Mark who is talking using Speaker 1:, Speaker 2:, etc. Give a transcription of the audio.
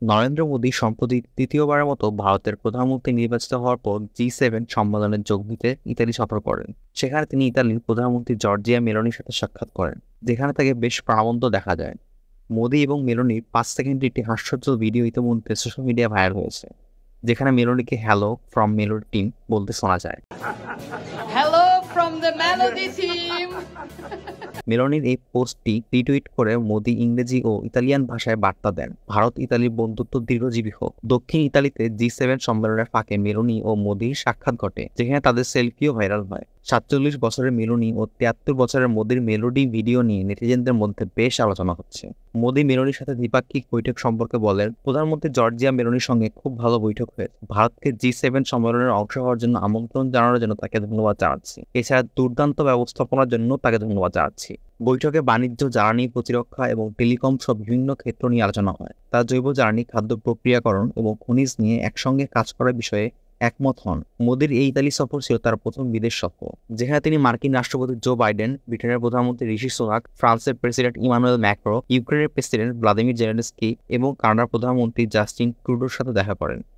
Speaker 1: নরেন্দ্র মোদী সম্প্রতি তৃতীয়বারের মতো ভারতের প্রধানমন্ত্রী নির্বাচিত হওয়ার পর G7 সম্মেলনে যোগ দিতে ইতালি সফর করেন। সেখানে তিনি ইতালির প্রধানমন্ত্রী জর্জিয়া মেলোনির সাথে সাক্ষাৎ করেন, যেখানে তাকে বেশ প্রাণবন্ত দেখা যায়। মোদি এবং মেলোনির 5 সেকেন্ডের একটি হাস্যজ্জ্বল ভিডিও ইতিমধ্যে সোশ্যাল মিডিয়া ভাইরাল হয়েছে, যেখানে মেলোনিকে হ্যালো ফ্রম মেলোডি টিম বলতে শোনা যায়।
Speaker 2: Hello from the melody team.
Speaker 1: মেলোনির এই পোস্টটি রিটুইট করে মোদি ইংরেজি ও ইতালিয়ান ভাষায় বার্তা দেন, ভারত ইতালির বন্ধুত্ব দীর্ঘজীবী হোক। দক্ষিণ ইতালিতে G7 সম্মেলনের ফাঁকে মেলোনি ও মোদির সাক্ষাৎ ঘটে, যেখানে তাদের সেলফিও ভাইরাল হয়। 47 বছরের মেলোনি ও 73 বছরের মোদির মেলোডি ভিডিও নিয়ে নেটিজেনদের মধ্যে বেশ আলোচনা হচ্ছে। মোদি মেলোনির সাথে দ্বিপাক্ষিক বৈঠক সম্পর্কে বলেন, প্রধানমন্ত্রী জর্জিয়া মেলোনির সঙ্গে খুব ভালো বৈঠক হয়েছে। ভারতকে G7 সম্মেলনের অংশ হওয়ার জন্য আমন্ত্রণ জানানোর জন্য তাকে ধন্যবাদ জানাচ্ছি। এছাড়া দুর্দান্ত ব্যবস্থাপনার জন্য তাকে ধন্যবাদ জানাচ্ছি। বৈঠকে বাণিজ্য, জ্বালানি, প্রতিরক্ষা এবং টেলিকম সহ বিভিন্ন ক্ষেত্র নিয়ে আলোচনা হয়। তারা জৈব জ্বালানি, খাদ্য প্রক্রিয়াকরণ এবং খনিজ নিয়ে একসঙ্গে কাজ করার বিষয়ে একমত হন। মোদির এই ইতালি সফর ছিল তার প্রথম বিদেশ সফর, যেখানে তিনি মার্কিন রাষ্ট্রপতি জো বাইডেন, ব্রিটেনের প্রধানমন্ত্রী ঋষি সুনাক, ফ্রান্সের প্রেসিডেন্ট ইমানুয়েল ম্যাক্রো, ইউক্রেনের প্রেসিডেন্ট ভ্লাদিমির জেলেনস্কি এবং কানাডার প্রধানমন্ত্রী জাস্টিন ট্রুডোর সাথে দেখা করেন।